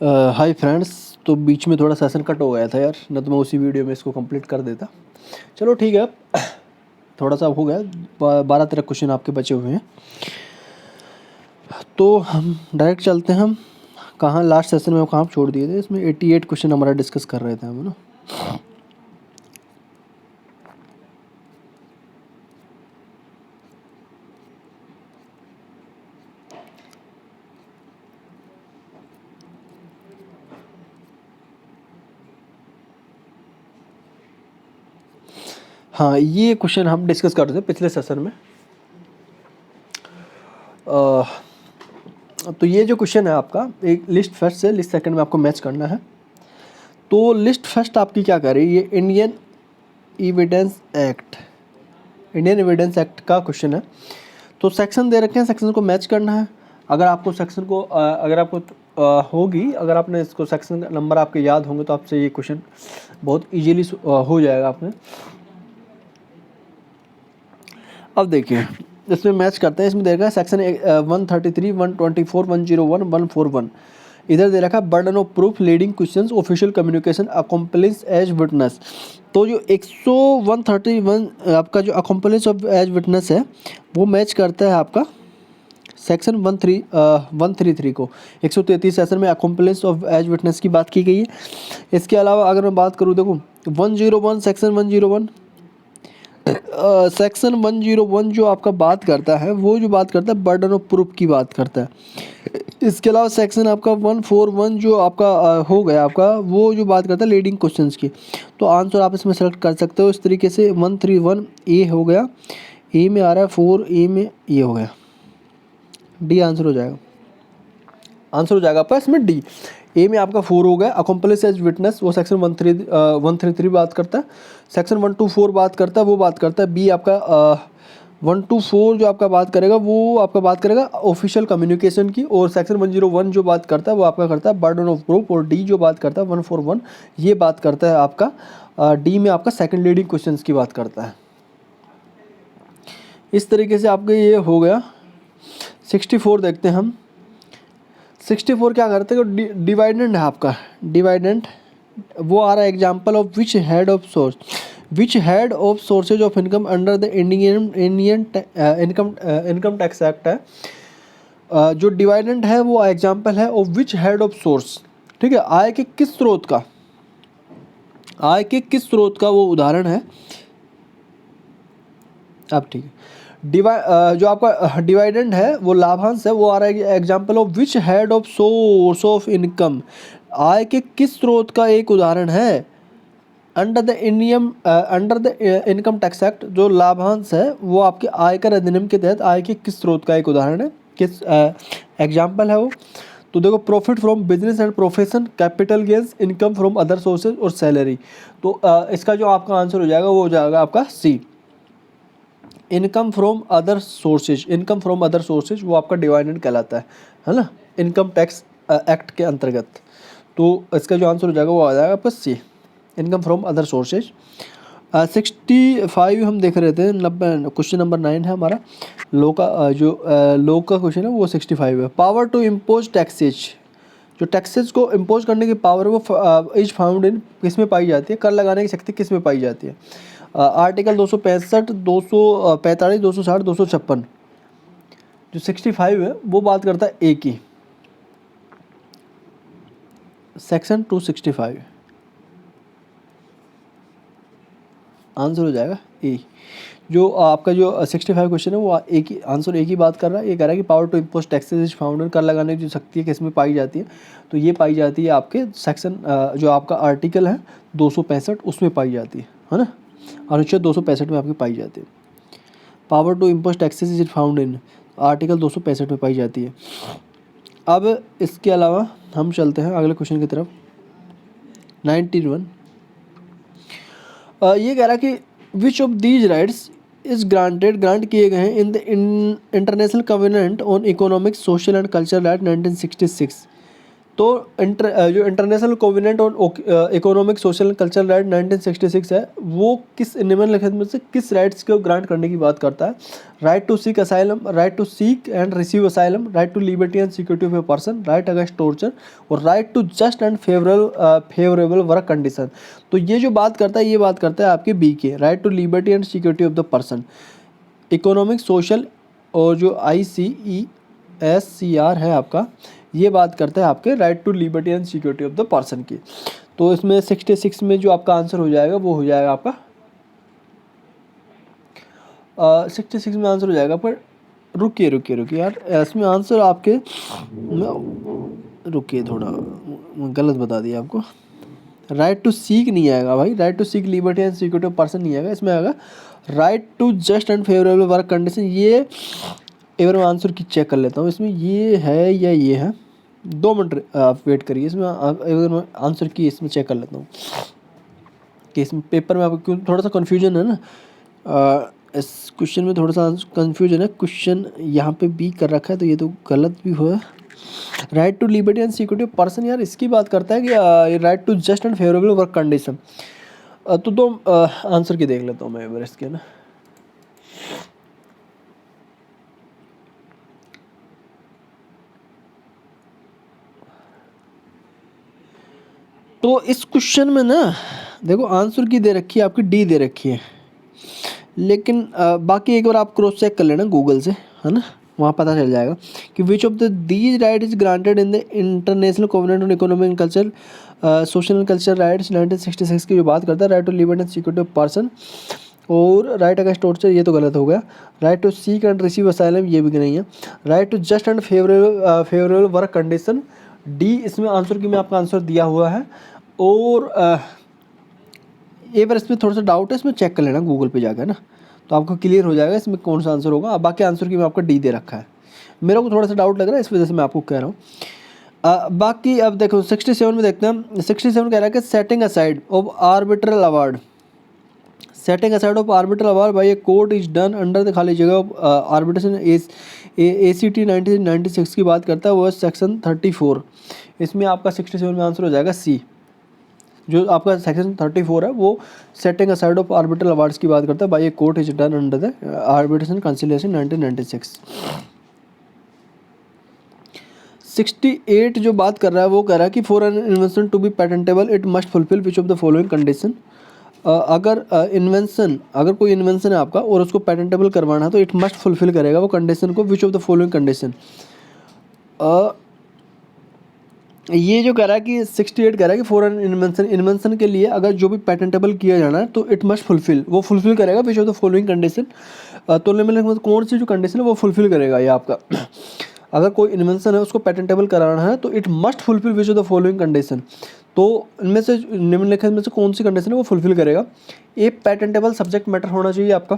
Hi friends. तो बीच में थोड़ा सेशन कट हो गया था यार, न तो मैं उसी वीडियो में इसको कंप्लीट कर देता। चलो ठीक है, थोड़ा सा हो गया। 12-13 क्वेश्चन आपके बचे हुए हैं, तो हम डायरेक्ट चलते हैं। हम कहाँ लास्ट सेशन में कहाँ छोड़ दिए थे? इसमें 88 क्वेश्चन हमारा डिस्कस कर रहे थे हम, है ना। हाँ, ये क्वेश्चन हम डिस्कस कर रहे थे पिछले सेशन में। तो ये जो क्वेश्चन है आपका, एक लिस्ट फर्स्ट से लिस्ट सेकंड में आपको मैच करना है। तो लिस्ट फर्स्ट आपकी क्या कर रही है? ये इंडियन एविडेंस एक्ट का क्वेश्चन है। तो सेक्शन दे रखे हैं, सेक्शन को मैच करना है। अगर आपको सेक्शन को अगर आपने इसको सेक्शन नंबर आपके याद होंगे तो आपसे ये क्वेश्चन बहुत इजीली हो जाएगा आपने। अब देखिए, इसमें मैच करते हैं। इसमें दे रखा है सेक्शन 133, 124, 101, 141। इधर दे रखा है burden of proof, leading questions, official communication, accomplice as witness. तो जो 131 आपका जो अकम्पलिस ऑफ एज विटनेस है वो मैच करता है आपका सेक्शन 133 को। 133 सेक्शन में अकम्पलिस ऑफ एज विटनेस की बात की गई है। इसके अलावा अगर मैं बात करूँ, देखो 101 सेक्शन 101 सेक्शन 101 जो आपका बात करता है, वो जो बात करता है बर्डन ऑफ प्रूफ की बात करता है। इसके अलावा सेक्शन आपका 141 जो आपका हो गया आपका, वो जो बात करता है लीडिंग क्वेश्चंस की। तो आंसर आप इसमें सेलेक्ट कर सकते हो इस तरीके से। 131 ए हो गया, ए में आ रहा है 4, ए में ये हो गया, डी आंसर हो जाएगा। आंसर हो जाएगा आपका इसमें डी। ए में आपका 4 हो गया, अकम्पलिस एज विटनेस, वो सेक्शन 133 बात करता है। सेक्शन 124 बात करता है, वो बात करता है बी आपका 124 जो आपका बात करेगा वो आपका बात करेगा ऑफिशियल कम्युनिकेशन की। और सेक्शन 101 जो बात करता है वो आपका करता है बर्डन ऑफ प्रूफ। और डी जो बात करता है 141 ये बात करता है आपका डी में आपका सेकंड लीडिंग क्वेश्चंस की बात करता है। इस तरीके से आपका ये हो गया। 64 देखते हैं हम। 64 क्या करते हैं? डिवाइडेंड है आपका। डिवाइडेंड वो आ रहा है example of which head of sources of income under the Indian income tax act है। जो डिवाइडेंड है वो एग्जाम्पल है of which head of source. ठीक है, आय के किस स्रोत का वो उदाहरण है। अब ठीक है, जो आपका डिवाइडेंड है वो लाभांश है, वो आ रहा है example of which head of source of income. आय के किस स्रोत का एक उदाहरण है। Under the income tax act जो लाभांश है वो आपके आयकर अधिनियम के तहत आय के किस स्रोत का एक उदाहरण है, किस एग्जाम्पल है वो। तो देखो, profit from business and profession, capital gains, income from other sources और सैलरी। तो इसका जो आपका आंसर हो जाएगा वो हो जाएगा आपका सी, इनकम फ्रॉम अदर सोर्सेज। वो आपका डिवाइडेंड कहलाता है ना, इनकम टैक्स एक्ट के अंतर्गत। तो इसका जो आंसर हो जाएगा वो आ जाएगा आपका सी, इनकम फ्रॉम अदर सोर्सेज। 65 हम देख रहे थे, क्वेश्चन नंबर 9 है हमारा। लो का क्वेश्चन है वो 65 है। पावर टू इम्पोज टैक्सेज, जो टैक्सेस को इम्पोज करने की पावर है वो इज फाउंड इन किस में पाई जाती है, कर लगाने की शक्ति किस में पाई जाती है। आर्टिकल 265, 245, 260, 256। जो 65 है वो बात करता है ए की, सेक्शन 265। आंसर हो जाएगा ए। जो आपका जो 65 क्वेश्चन है वो एक ही आंसर, एक ही बात कर रहा है। ये कह रहा है कि power to impose taxes is found in, कर लगाने की जो शक्ति है किस में पाई जाती है। तो ये पाई जाती है आपके सेक्शन जो आपका आर्टिकल है 265 उसमें पाई जाती है ना। अनुच्छेद 265 में आपकी पाई जाती है। Power to impose taxes is found in article 265 में पाई जाती है। अब इसके अलावा हम चलते हैं अगले क्वेश्चन की तरफ। 91 ये कह रहा है कि which of these rights is grant किए गए हैं इन the international covenant on economic, social and cultural right 1966। तो जो international covenant on economic social cultural right 1966 है, वो किस निम्नलिखित में से किस राइट्स को ग्रांट करने की बात करता है? Right to seek asylum, right to seek and receive asylum, right to liberty and security of a person, right against torture और right to just and favourable work condition. तो ये जो बात करता है, ये बात करता है आपके बी के, right to liberty and security of the person. Economic social और जो ICESCR है आपका, ये बात करता है आपके right to liberty and security of the person की। तो इसमें 66 में जो आपका आंसर हो जाएगा वो हो जाएगा आपका 66 में आंसर हो जाएगा। पर रुकिए यार, इसमें आंसर आपके, रुकिए थोड़ा, गलत बता दिया आपको। राइट टू सीक नहीं आएगा भाई, right to seek liberty and security of person नहीं आएगा, इसमें आएगा right to just and favourable work condition. ये एक बार मैं आंसर की चेक कर लेता हूँ, इसमें ये है या ये है, 2 मिनट आप वेट करिए, इसमें एक बार मैं आंसर की इसमें चेक कर लेता हूँ कि इसमें पेपर में आपको क्यों थोड़ा सा कन्फ्यूजन है ना, इस क्वेश्चन में थोड़ा सा कन्फ्यूजन है। क्वेश्चन यहाँ पे बी कर रखा है तो ये तो गलत भी हुआ। Right to liberty and security of person, यार इसकी बात करता है कि right to just and favourable work condition. तो आंसर की देख लेता हूँ मैं एवरेस्ट के ना। तो इस क्वेश्चन में ना देखो आंसर की दे रखी है आपकी डी दे रखी है, लेकिन बाकी एक बार आप क्रॉस चेक कर लेना गूगल से, है ना, वहाँ पता चल जाएगा कि which of the these right is granted in the international covenant on economic and culture social and culture rights 1966 की जो बात करता है, right to liberty and security of person और राइट अगेंस्ट टॉर्चर, ये तो गलत हो गया। Right to seek and receive asylum, ये भी नहीं है। Right to just and favourable work condition, D इसमें आंसर की मैं आपका आंसर दिया हुआ है। और एक बार इसमें थोड़ा सा डाउट है, इसमें चेक कर लेना गूगल पे जाकर ना, तो आपको क्लियर हो जाएगा इसमें कौन सा आंसर होगा। बाकी आंसर की मैं आपका डी दे रखा है, मेरे को थोड़ा सा डाउट लग रहा है इस वजह से मैं आपको कह रहा हूँ। बाकी अब देखो 67 में देखते हैं। 67 कह रहा है कि setting aside of arbitral award, setting aside of arbitral award bye a court is done under the खाली जगह ऑफ आर्बिट्रेशन ACT 1996 की बात करता है, वो सेक्शन 34। इसमें आपका 67 में आंसर हो जाएगा सी। जो आपका सेक्शन 34 है वो setting aside of arbitral awards की बात करता है, by a court is done under the arbitration conciliation 1996। 68 जो बात कर रहा है वो कह रहा है कि for an invention to be patentable it must fulfil which of the following condition. अगर अगर कोई इन्वेंशन है आपका और उसको पेटेंटेबल करवाना है तो इट मस्ट फुलफिल करेगा वो कंडीशन को, विच ऑफ द फॉलोइंग कंडीशन। ये जो कह रहा है कि 68 कह रहा है कि फॉर एन इन्वेंशन के लिए अगर जो भी पेटेंटेबल किया जाना है तो इट मस्ट फुलफिल, वो फुलफिल करेगा विच ऑफ द फॉलोइंग कंडीशन। तो मतलब कौन सी जो कंडीशन है वो फुलफिल करेगा ये आपका। अगर कोई इन्वेंशन है उसको पेटेंटेबल कराना है तो it must fulfil which of the following condition. तो इनमें से निम्नलिखित में से कौन सी कंडीशन है वो फुलफिल करेगा। ए पेटेंटेबल सब्जेक्ट मैटर होना चाहिए आपका,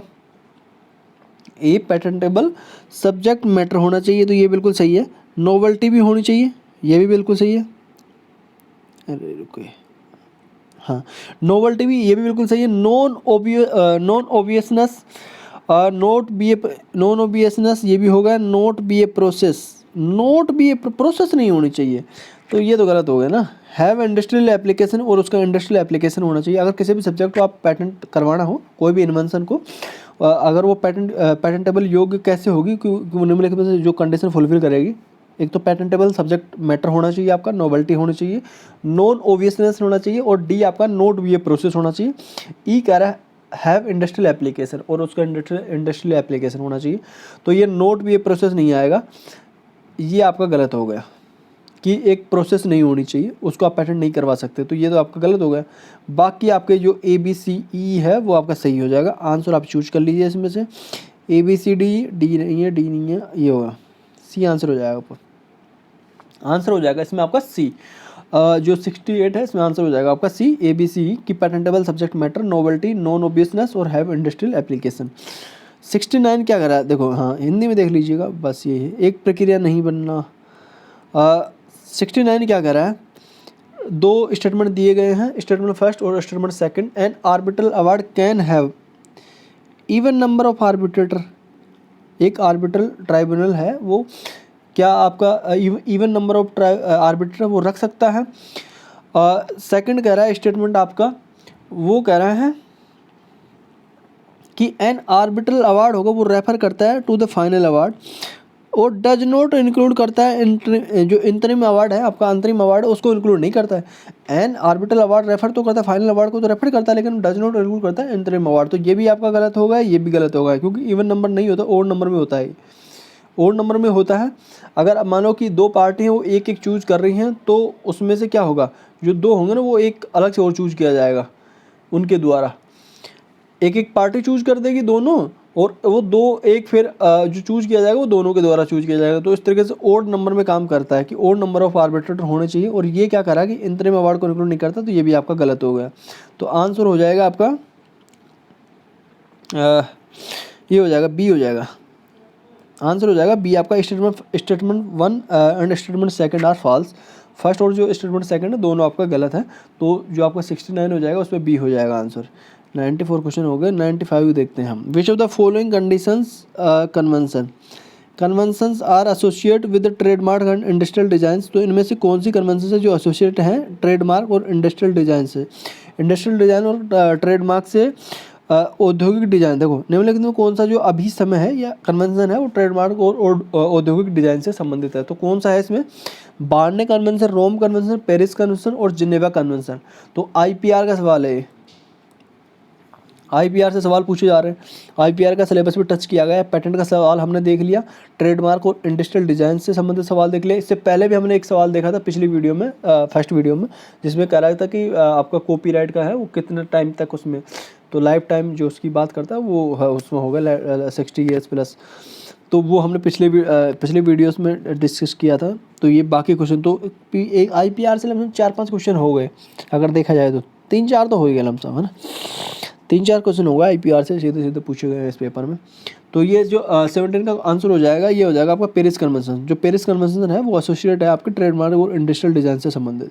ए पेटेंटेबल सब्जेक्ट मैटर होना चाहिए, तो ये बिल्कुल सही है। नोवेल्टी भी होनी चाहिए, ये भी बिल्कुल सही है। अरे रुको, हाँ नोवेल्टी भी, ये भी बिल्कुल सही है। नॉन ऑब्वियसनेस, नॉन ऑब्वियसनेस ये भी होगा। नॉट बी ए प्रोसेस नहीं होनी चाहिए, तो ये तो गलत हो गया ना। हैव इंडस्ट्रियल एप्लीकेशन, और उसका इंडस्ट्रियल एप्लीकेशन होना चाहिए। अगर किसी भी सब्जेक्ट को आप पेटेंट करवाना हो, कोई भी इन्वेंशन को, अगर वो पेटेंटेबल योग्य कैसे होगी कि वो निम्नलिखित में से जो कंडीशन फुलफिल करेगी। एक तो पेटेंटेबल सब्जेक्ट मैटर होना चाहिए आपका, नोवेल्टी होनी चाहिए, नॉन ऑब्वियसनेस होना चाहिए, और डी आपका नोट बी ए प्रोसेस होना चाहिए। ई कह रहा है हैव इंडस्ट्रियल एप्लीकेशन, और उसका इंडस्ट्रियल एप्लीकेशन होना चाहिए, तो ये नोट बी ए प्रोसेस नहीं आएगा। ये आपका गलत हो गया कि एक प्रोसेस नहीं होनी चाहिए, उसको आप पेटेंट नहीं करवा सकते, तो ये तो आपका गलत हो गया। बाकी आपके जो ABCE है वो आपका सही हो जाएगा। आंसर आप चूज कर लीजिए इसमें से। ABCD, डी नहीं है, डी नहीं है, ये होगा सी आंसर हो जाएगा ऊपर। आंसर हो जाएगा इसमें आपका सी। जो 68 है इसमें आंसर हो जाएगा आपका सी, ABCE की patentable subject matter, novelty, non obviousness और हैव इंडस्ट्रियल एप्लीकेशन। 69 क्या कर रहा है देखो, हाँ हिंदी में देख लीजिएगा, बस ये है, एक प्रक्रिया नहीं बनना। 69 क्या कह रहा है, 2 स्टेटमेंट दिए गए हैं, स्टेटमेंट फर्स्ट और statement second. An arbitral award can have even number of arbitrator. एक आर्बिट्रल ट्राइब्यूनल है वो क्या आपका इवन नंबर ऑफ आर्बिट्रेटर वो रख सकता है। सेकंड कह रहा है स्टेटमेंट आपका, वो कह रहा है कि एन आर्बिट्रल अवार्ड होगा वो रेफर करता है टू द फाइनल अवार्ड, और डज नॉट इंक्लूड करता है जो इंतरिम अवार्ड है आपका, अंतरिम अवार्ड उसको इंक्लूड नहीं करता है। एन आर्बिट्रल अवार्ड रेफर तो करता है, फाइनल अवार्ड को तो रेफर करता है, लेकिन डज नॉट इंक्लूड करता है इंतरिम अवार्ड। तो ये भी आपका गलत होगा, ये भी गलत होगा, क्योंकि इवन नंबर नहीं होता, ओड नंबर में होता है। ओड नंबर में होता है। अगर अब मानो कि दो पार्टी हैं वो एक एक चूज कर रही हैं, तो उसमें से क्या होगा, जो दो होंगे ना वो एक अलग से और चूज किया जाएगा उनके द्वारा। एक एक पार्टी चूज कर देगी दोनों, और वो दो एक फिर जो चूज किया जाएगा वो दोनों के द्वारा चूज किया जाएगा। तो इस तरीके से ओड नंबर में काम करता है कि ओड नंबर ऑफ आर्बिट्रेटर होने चाहिए। और ये क्या करा कि इंतरिम अवार्ड को इंक्लूड नहीं करता, तो ये भी आपका गलत हो गया। तो आंसर हो जाएगा आपका ये हो जाएगा बी, हो जाएगा आंसर हो जाएगा बी आपका। Statement 1 and statement second are false. First और जो स्टेटमेंट सेकंड है दोनों आपका गलत है। तो जो आपका 69 हो जाएगा उस पर बी हो जाएगा आंसर। 94 क्वेश्चन हो गए। 95 देखते हैं हम। Which of the following conditions conventions are associate with trademark and industrial design. तो इनमें से कौन सी कन्वेंशन है जो एसोसिएट हैं ट्रेडमार्क और इंडस्ट्रियल डिजाइन से। इंडस्ट्रियल डिजाइन और ट्रेडमार्क से औद्योगिक डिजाइन, देखो निम्नलिखित में कौन सा जो अभी समय है या कन्वेंशन है वो ट्रेडमार्क और औद्योगिक डिजाइन से संबंधित है। तो कौन सा है इसमें, बार्ने convention, Rome convention, Paris convention और जिनेवा कन्वेंशन। तो आईपीआर का सवाल है, आईपीआर से सवाल पूछे जा रहे हैं। आईपीआर का सिलेबस भी टच किया गया है। पैटेंट का सवाल हमने देख लिया, ट्रेडमार्क और इंडस्ट्रियल डिजाइन से संबंधित सवाल देख लिया। इससे पहले भी हमने एक सवाल देखा था पिछली वीडियो में, फर्स्ट वीडियो में, जिसमें कह रहा था कि आपका कॉपीराइट का है वो कितने टाइम तक उसमें, तो लाइफ टाइम जो उसकी बात करता है वो है उसमें होगा 60 ईयर्स प्लस। तो वो हमने पिछले वीडियोस में डिस्कस किया था। तो ये बाकी क्वेश्चन तो एक आईपीआर से लमसम 4-5 क्वेश्चन हो गए अगर देखा जाए तो, 3-4 तो हो ही गए लमसम, है ना। 3-4 क्वेश्चन होगा आईपीआर से सीधे सीधे पूछे गए इस पेपर में। तो ये जो 17 का आंसर हो जाएगा, ये हो जाएगा आपका पेरिस कन्वेंशन। जो पेरिस कन्वेंशन है वो एसोसिएट है आपके ट्रेडमार्क और इंडस्ट्रियल डिजाइन से संबंधित।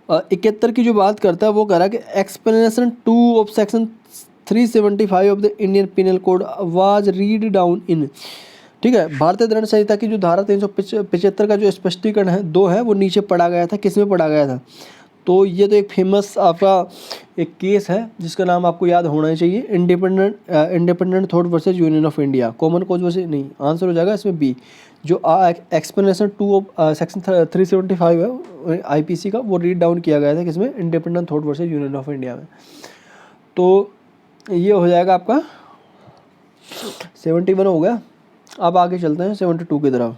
71 की जो बात करता है वो कह रहा है कि explanation 2 of section 375 of the Indian penal code was read down in. ठीक है, भारतीय दंड संहिता की जो धारा 375 का जो स्पष्टीकरण है 2 है वो नीचे पढ़ा गया था, किसमें पढ़ा गया था। तो ये तो एक फेमस आपका एक केस है जिसका नाम आपको याद होना ही चाहिए, independent thought versus union of India. Common cause versus नहीं, आंसर हो जाएगा इसमें बी। जो एक्सप्लेनेशन 2 ऑफ सेक्शन 375 है आईपीसी का, वो रीड डाउन किया गया था किसमें, independent thought versus union of India में। तो ये हो जाएगा आपका 71 हो गया। अब आगे चलते हैं 72 की तरफ।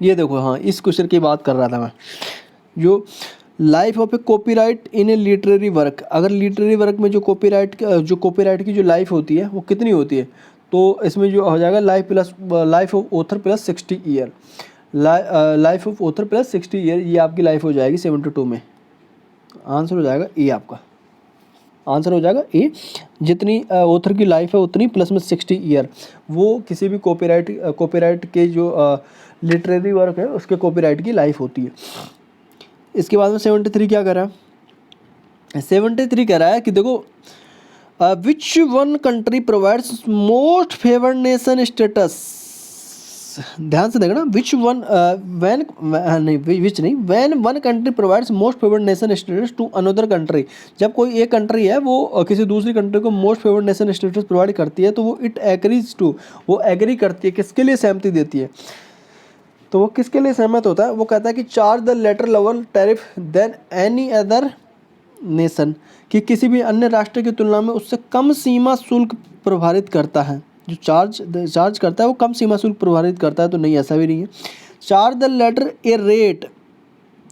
ये देखो, हाँ इस क्वेश्चन की बात कर रहा था मैं, जो life of A copyright in A literary work. अगर लिटरेरी वर्क में जो कॉपीराइट की जो लाइफ होती है वो कितनी होती है, तो इसमें जो हो जाएगा life of author plus 60 year. Life of author plus 60 year, ये आपकी लाइफ हो जाएगी 72 में। आंसर हो जाएगा ए आपका, आंसर हो जाएगा ए। जितनी ऑथर की लाइफ है उतनी प्लस में 60 ईयर, वो किसी भी कॉपीराइट के जो लिटरेरी वर्क है उसके कॉपीराइट की लाइफ होती है। इसके बाद में 73 क्या कह रहा है, 73 कह रहा है कि देखो which one country provides most favoured nation status. ध्यान से देखना, when one country provides most favoured nation status to another country. जब कोई एक कंट्री है वो किसी दूसरी कंट्री को most favoured nation status provide करती है तो वो इट एग्रीज टू, वो एग्री करती है, किसके लिए सहमति देती है, तो वो किसके लिए सहमत होता है, वो कहता है कि charge the letter level tariff than any other nation, कि किसी भी अन्य राष्ट्र की तुलना में उससे कम सीमा शुल्क प्रभावित करता है। जो चार्ज करता है वो कम सीमा शुल्क प्रभावित करता है, तो नहीं ऐसा भी नहीं है। Charge the letter a rate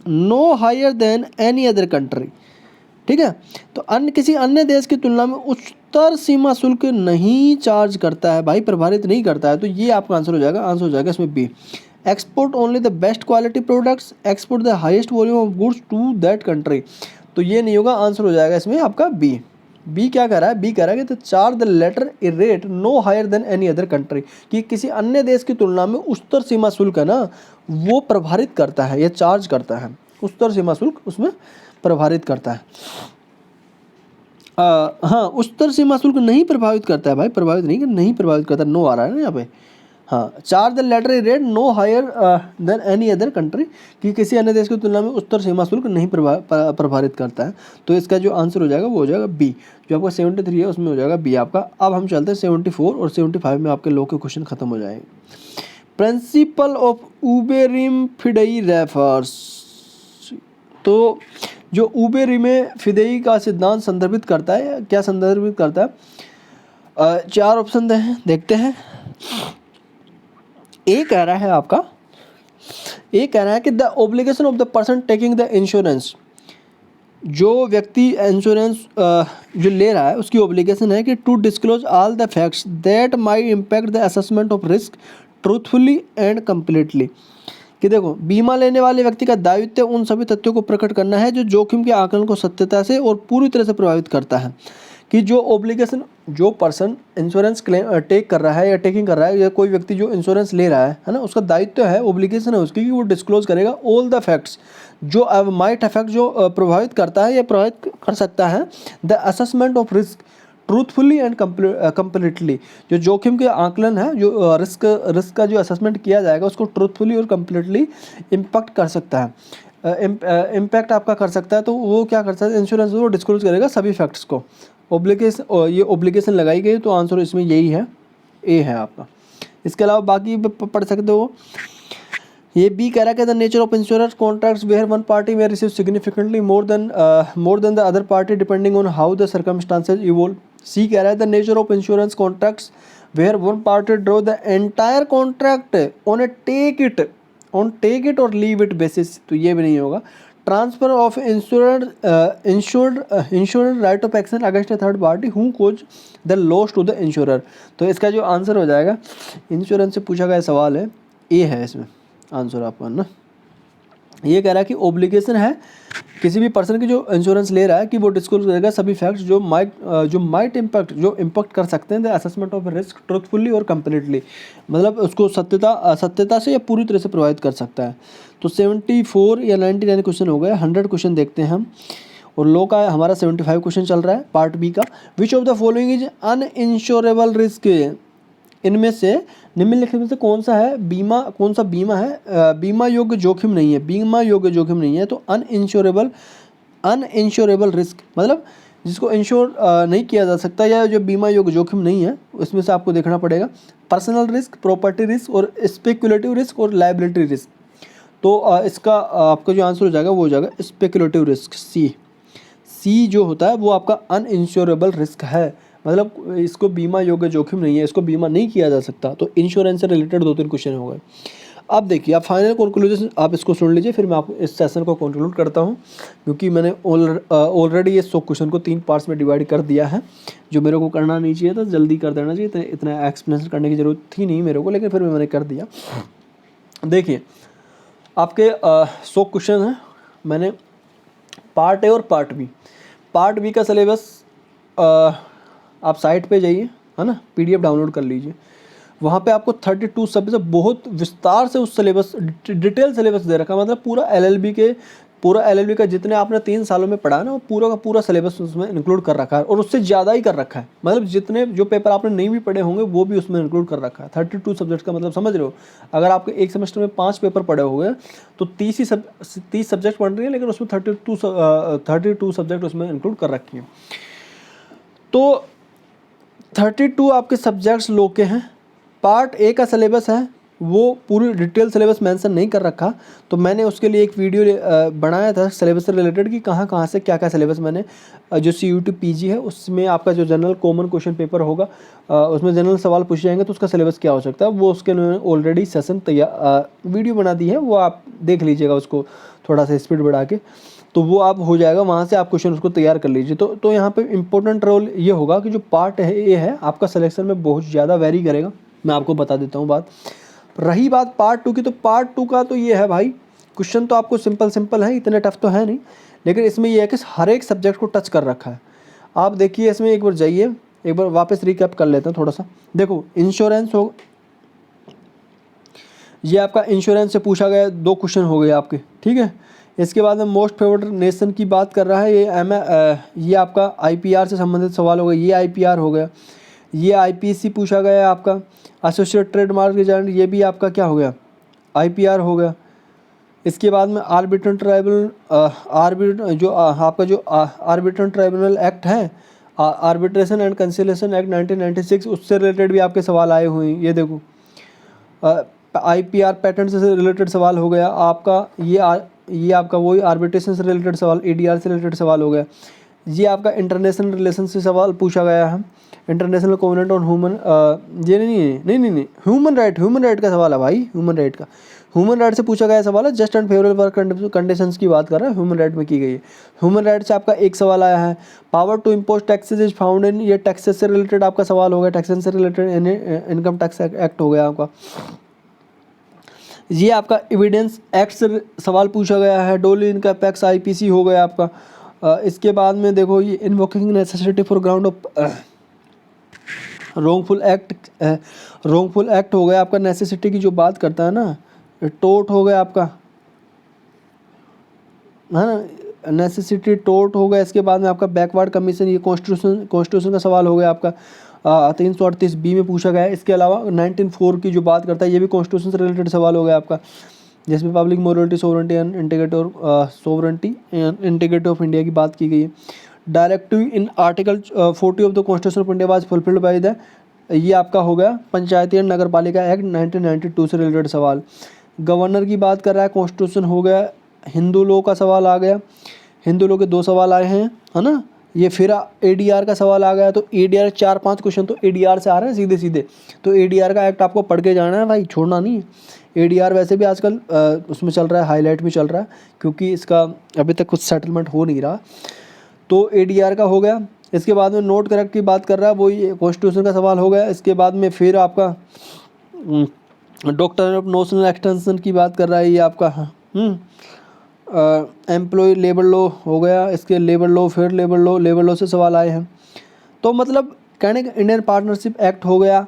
no higher than any other country. ठीक है, तो किसी अन्य देश की तुलना में उच्चतर सीमा शुल्क नहीं चार्ज करता है भाई, प्रभावित नहीं करता है। तो ये आपका आंसर हो जाएगा, आंसर हो जाएगा इसमें B. Export only the best quality products, export the highest volume of goods to that country. तो ये नहीं होगा, आंसर हो जाएगा इसमें आपका बी। बी क्या कह रहा है, बी कह रहा है कि तो charge the letter a rate no higher than any other country, कि किसी अन्य देश की तुलना में उच्चतर सीमा शुल्क है ना वो प्रभावित करता है या चार्ज करता है, उच्चतर सीमा शुल्क उसमें प्रभावित करता है। हाँ, उच्चतर सीमा शुल्क नहीं प्रभावित करता है भाई, प्रभावित नहीं प्रभावित करता, नो आ रहा है ना यहाँ पे, हाँ, charge the letter rate no higher than any other country, कि किसी अन्य देश की तुलना में उत्तर सीमा शुल्क नहीं प्रभावित करता है। तो इसका जो आंसर हो जाएगा वो हो जाएगा बी, जो आपका 73 है उसमें हो जाएगा बी आपका। अब हम चलते हैं 74 और 75 में आपके लॉ के क्वेश्चन खत्म हो जाएंगे। प्रिंसिपल ऑफ उबेरिम फिडेई रेफर्स, तो जो उबेरिमे फिदेई का सिद्धांत संदर्भित करता है, क्या संदर्भित करता है? चार ऑप्शन हैं, देखते हैं। ए कह रहा है आपका, ए कह रहा है कि the obligation of the person taking the insurance, जो व्यक्ति इंश्योरेंस जो ले रहा है उसकी ऑब्लिगेशन है कि to disclose all the facts that might impact the assessment of risk truthfully and completely, कि देखो बीमा लेने वाले व्यक्ति का दायित्व उन सभी तथ्यों को प्रकट करना है जो जोखिम के आकलन को सत्यता से और पूरी तरह से प्रभावित करता है। कि जो ऑब्लिगेशन, जो पर्सन इंश्योरेंस क्लेम टेक कर रहा है या टेकिंग कर रहा है, या कोई व्यक्ति जो इंश्योरेंस ले रहा है ना, उसका दायित्व है, ऑब्लिगेशन है उसकी कि वो डिस्क्लोज करेगा ऑल द फैक्ट्स जो माइट अफेक्ट, जो प्रभावित करता है या प्रभावित कर सकता है the assessment of risk truthfully and completely, जो जोखिम के आकलन है, जो रिस्क का जो असेसमेंट किया जाएगा उसको ट्रूथफुली और कम्प्लीटली इम्पैक्ट कर सकता है, इम्पैक्ट आपका कर सकता है। तो वो क्या कर सकता है, इंश्योरेंस वो डिस्क्लोज करेगा सभी फैक्ट्स को। ऑब्लिगेशन, ये ऑब्लिगेशन लगाई गई, तो आंसर इसमें यही है, ए है आपका। इसके अलावा बाकी पढ़ सकते हो। ये बी कह रहा है कि the nature of insurance contracts where one party may receive significantly more than the other party depending on how the circumstances evolve. C कह रहा है the nature of insurance contracts where one party draw the entire contract on a take it और leave it basis, तो ये भी नहीं होगा। Transfer of insured right of action against a third party who cause the loss to the insurer, तो इसका जो answer हो जाएगा, इंश्योरेंस से पूछा गया सवाल है, ए है इसमें आंसर आपका ना। ये कह रहा है कि ऑब्लिगेशन है किसी भी पर्सन की जो इंश्योरेंस ले रहा है कि वो डिस्क्लोज करेगा सभी फैक्ट्स जो माइट इम्पैक्ट कर सकते हैं the assessment of risk truthfully और कंप्लीटली, मतलब उसको सत्यता से या पूरी तरह से प्रभावित कर सकता है। तो 74 या 99 क्वेश्चन हो गए, 100 क्वेश्चन देखते हैं हम। और लॉ का हमारा 75 क्वेश्चन चल रहा है पार्ट बी का। Which of the following is uninsurable risk, इनमें से निम्नलिखित में से कौन सा बीमा है बीमा योग्य जोखिम नहीं है, बीमा योग्य जोखिम नहीं है। तो अनइंश्योरेबल रिस्क मतलब जिसको इंश्योर नहीं किया जा सकता या जो बीमा योग्य जोखिम नहीं है, उसमें से आपको देखना पड़ेगा पर्सनल रिस्क, प्रॉपर्टी रिस्क और स्पेकुलेटिव रिस्क और लायबिलिटी रिस्क। तो इसका आपका जो आंसर हो जाएगा वो हो जाएगा स्पेकुलेटिव रिस्क, सी जो होता है वो आपका अनइंश्योरेबल रिस्क है, मतलब इसको बीमा योग्य जोखिम नहीं है, इसको बीमा नहीं किया जा सकता। तो इंश्योरेंस से रिलेटेड 2-3 क्वेश्चन हो गए। अब देखिए आप फाइनल कंक्लूजन आप इसको सुन लीजिए, फिर मैं आपको इस सेशन को कंक्लूड करता हूँ, क्योंकि मैंने ऑलरेडी ये 100 क्वेश्चन को 3 पार्ट्स में डिवाइड कर दिया है, जो मेरे को करना नहीं चाहिए था, जल्दी कर देना चाहिए, इतना एक्सप्लेनेशन करने की ज़रूरत थी नहीं मेरे को, लेकिन फिर मैंने कर दिया। देखिए आपके 100 क्वेश्चन हैं, मैंने पार्ट ए और पार्ट बी का सिलेबस आप साइट पे जाइए, है ना, PDF डाउनलोड कर लीजिए, वहाँ पे आपको 32 सब्जेक्ट बहुत विस्तार से उस सिलेबस, डिटेल सिलेबस दे रखा है, मतलब पूरा LLB का जितने आपने 3 सालों में पढ़ा ना, वो पूरा का पूरा सिलेबस उसमें इंक्लूड कर रखा है, और उससे ज़्यादा ही कर रखा है, मतलब जितने जो पेपर आपने नहीं भी पढ़े होंगे वो भी उसमें इंक्लूड कर रखा है। 32 सब्जेक्ट का मतलब समझ रहे हो, अगर आपके एक सेमेस्टर में 5 पेपर पढ़े होंगे तो 30 सब्जेक्ट पढ़ रही है, लेकिन उसमें 32 सब्जेक्ट उसमें इंक्लूड कर रखी है। तो 32 आपके सब्जेक्ट्स लो के हैं। पार्ट ए का सिलेबस है वो पूरी डिटेल सिलेबस मेंशन नहीं कर रखा, तो मैंने उसके लिए एक वीडियो बनाया था सिलेबस से रिलेटेड कि कहाँ से क्या सिलेबस मैंने जो CUET PG है उसमें आपका जो जनरल कॉमन क्वेश्चन पेपर होगा उसमें जनरल सवाल पूछे जाएंगे, तो उसका सिलेबस क्या हो सकता है, वो उसके मैंने ऑलरेडी सेशन तैयार वीडियो बना दी है, वो आप देख लीजिएगा उसको थोड़ा सा स्पीड बढ़ा के, तो वो आप हो जाएगा, वहाँ से आप क्वेश्चन उसको तैयार कर लीजिए। तो यहाँ पे इम्पोर्टेंट रोल ये होगा कि जो पार्ट ए है आपका सिलेक्शन में बहुत ज़्यादा वेरी करेगा, मैं आपको बता देता हूँ बात। रही बात पार्ट 2 की, तो पार्ट 2 का तो ये है भाई, क्वेश्चन तो आपको सिंपल है, इतने टफ तो है नहीं, लेकिन इसमें ये है कि हर एक सब्जेक्ट को टच कर रखा है। आप देखिए इसमें एक बार जाइए, एक बार वापस रिकैप कर लेते हैं थोड़ा सा। देखो इंश्योरेंस हो, ये आपका इंश्योरेंस से पूछा गया 2 क्वेश्चन हो गए आपके, ठीक है। इसके बाद में मोस्ट फेवर्ड नेशन की बात कर रहा है, ये आपका IPR से संबंधित सवाल हो गया, ये IPR हो गया। ये आईपीसी पूछा गया है आपका, एसोसिएट ट्रेडमार्क एजेंट, ये भी आपका क्या हो गया, आईपीआर हो गया। इसके बाद में आर्बिट्रल ट्राइब्यूनल, आपका जो आर्बिट्रल ट्राइब्यूनल एक्ट है, आर्बिट्रेशन एंड कंसिलेशन एक्ट 1996, उससे रिलेटेड भी आपके सवाल आए हुए हैं। ये देखो आईपीआर पैटर्न से रिलेटेड सवाल हो गया आपका, ये आपका वही आर्बिट्रेशन से रिलेटेड सवाल, एडीआर से रिलेटेड सवाल हो गया। ये आपका इंटरनेशनल रिलेशन से सवाल पूछा गया है, इंटरनेशनल कोवेनेंट ऑन ह्यूमन, ये नहीं ह्यूमन राइट का सवाल है भाई, ह्यूमन राइट से पूछा गया सवाल है। Just and favourable work conditions की बात कर रहा है, ह्यूमन राइट में की गई है। ह्यूमन राइट से आपका एक सवाल आया है। Power to impose taxes is found in, ये टैक्सेस से रिलेटेड आपका सवाल हो गया, टैक्सेस से रिलेटेड इनकम टैक्स एक्ट हो गया आपका। ये आपका एविडेंस एक्ट से सवाल पूछा गया है, डोली इनका पैक्स आईपीसी हो गया आपका। इसके बाद में देखो ये invoking necessity for ground of wrongful act हो गया आपका, नेसेसिटी की जो बात करता है ना, टोट हो गया आपका, है ना, नेसेसिटी टोट हो गया। इसके बाद में आपका बैकवर्ड कमीशन, ये कॉन्स्टिट्यूशन का सवाल हो गया आपका, 338 में पूछा गया है। इसके अलावा 1904 की जो बात करता है, ये भी कॉन्स्टिट्यूशन से रिलेटेड सवाल हो गया आपका, जिसमें public morality sovereignty and integrity of India की बात की गई है। Directive in article 40 of the constitution of India was fulfilled by the, ये आपका हो गया पंचायती एंड नगर पालिका एक्ट 1992 से रिलेटेड सवाल। गवर्नर की बात कर रहा है, कॉन्स्टिट्यूशन हो गया। हिंदू लॉ का सवाल आ गया, हिंदू लॉ के 2 सवाल आए हैं, है ना। ये फिर एडीआर का सवाल आ गया, तो एडीआर 4-5 क्वेश्चन तो एडीआर से आ रहे हैं सीधे सीधे, तो एडीआर का एक्ट आपको पढ़ के जाना है भाई, छोड़ना नहीं है। एडीआर वैसे भी आजकल उसमें चल रहा है, हाईलाइट में चल रहा है, क्योंकि इसका अभी तक कुछ सेटलमेंट हो नहीं रहा, तो एडीआर का हो गया। इसके बाद में नोट करेक्ट की बात कर रहा है, वो ये कॉन्स्टिट्यूशन का सवाल हो गया। इसके बाद में फिर आपका डॉक्टर ऑफ नेशनल एक्सटेंशन की बात कर रहा है, ये आपका एम्प्लॉय लेबर लॉ हो गया। इसके लेबर लॉ से सवाल आए हैं। तो मतलब कहने का इंडियन पार्टनरशिप एक्ट हो गया।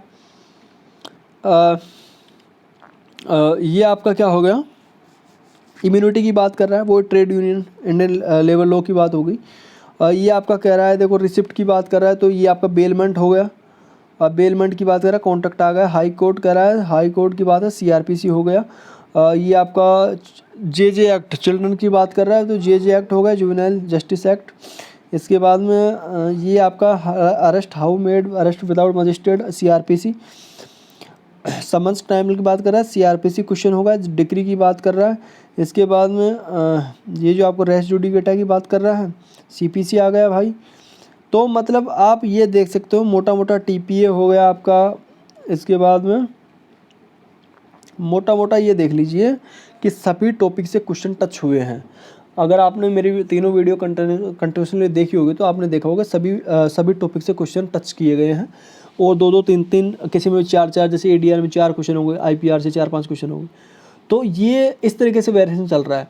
ये आपका क्या हो गया, इम्यूनिटी की बात कर रहा है, वो trade union Indian labour law की बात हो गई। ये आपका कह रहा है, देखो रिसिप्ट की बात कर रहा है, तो ये आपका बेलमेंट हो गया। बेलमेंट की बात कर रहा है, कॉन्ट्रैक्ट आ गया। हाई कोर्ट कह रहा है, हाई कोर्ट की बात है, सीआरपीसी हो गया। ये आपका जे एक्ट चिल्ड्रन की बात कर रहा है, तो जे एक्ट हो गया, जुवेनाइल जस्टिस एक्ट। इसके बाद में ये आपका arrest arrest without magistrate, CrPC. Summons tribunal की बात कर रहा है, सीआरपीसी क्वेश्चन होगा। डिक्री की बात कर रहा है। इसके बाद में ये जो आपको रेस जुडिकेटा की बात कर रहा है, सीपीसी आ गया भाई। तो मतलब आप ये देख सकते हो, मोटा मोटा टीपीए हो गया आपका। इसके बाद में मोटा मोटा ये देख लीजिए कि सभी टॉपिक से क्वेश्चन टच हुए हैं। अगर आपने मेरी तीनों वीडियो कंटिन्यूसली देखी होगी तो आपने देखा होगा सभी टॉपिक से क्वेश्चन टच किए गए हैं, और 2-2 3-3 किसी में 4-4, जैसे एडीआर में 4 क्वेश्चन होंगे, आईपीआर से 4-5 क्वेश्चन होंगे। तो ये इस तरीके से वेरिएशन चल रहा है।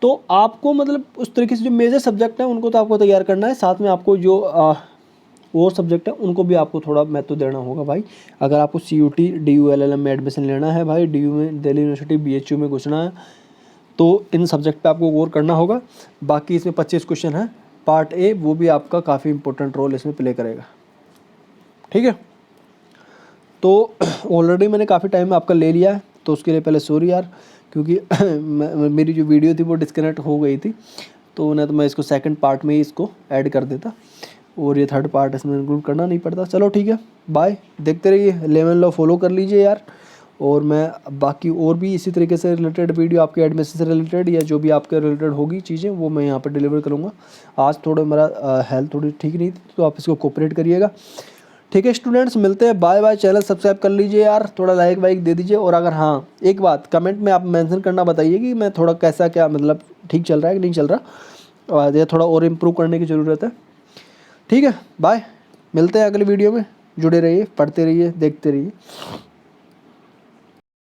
तो आपको मतलब उस तरीके से जो मेजर सब्जेक्ट है उनको तो आपको तैयार करना है, साथ में आपको जो और सब्जेक्ट है उनको भी आपको थोड़ा महत्व देना होगा भाई। अगर आपको CUT DU LLM में एडमिशन लेना है भाई, DU में दिल्ली यूनिवर्सिटी BHU में घुसना है, तो इन सब्जेक्ट पे आपको गौर करना होगा। बाकी इसमें 25 क्वेश्चन है पार्ट ए, वो भी आपका काफ़ी इंपॉर्टेंट रोल इसमें प्ले करेगा, ठीक है। तो ऑलरेडी मैंने काफ़ी टाइम आपका ले लिया है, तो उसके लिए पहले सॉरी यार, क्योंकि मेरी जो वीडियो थी वो डिस्कनेक्ट हो गई थी, तो नहीं तो मैं इसको सेकंड पार्ट में ही इसको ऐड कर देता, और ये थर्ड पार्ट इसमें इंक्लूड करना नहीं पड़ता। चलो ठीक है, बाय। देखते रहिए, लेमन लॉ फॉलो कर लीजिए यार, और मैं बाकी और भी इसी तरीके से रिलेटेड वीडियो आपके एडमिशन से रिलेटेड या जो भी आपके रिलेटेड होगी चीज़ें, वो मैं यहाँ पर डिलीवर करूँगा। आज थोड़ा मेरा हेल्थ थोड़ी ठीक नहीं थी, तो आप इसको कोऑपरेट करिएगा, ठीक है स्टूडेंट्स। मिलते हैं, बाय बाय। चैनल सब्सक्राइब कर लीजिए यार, थोड़ा लाइक वाइक दे दीजिए, और अगर हाँ एक बात कमेंट में आप मेंशन करना बताइए कि मैं थोड़ा कैसा क्या मतलब ठीक चल रहा है कि नहीं चल रहा, और ये थोड़ा और इम्प्रूव करने की ज़रूरत है, ठीक है। बाय, मिलते हैं अगले वीडियो में। जुड़े रहिए, पढ़ते रहिए, देखते रहिए।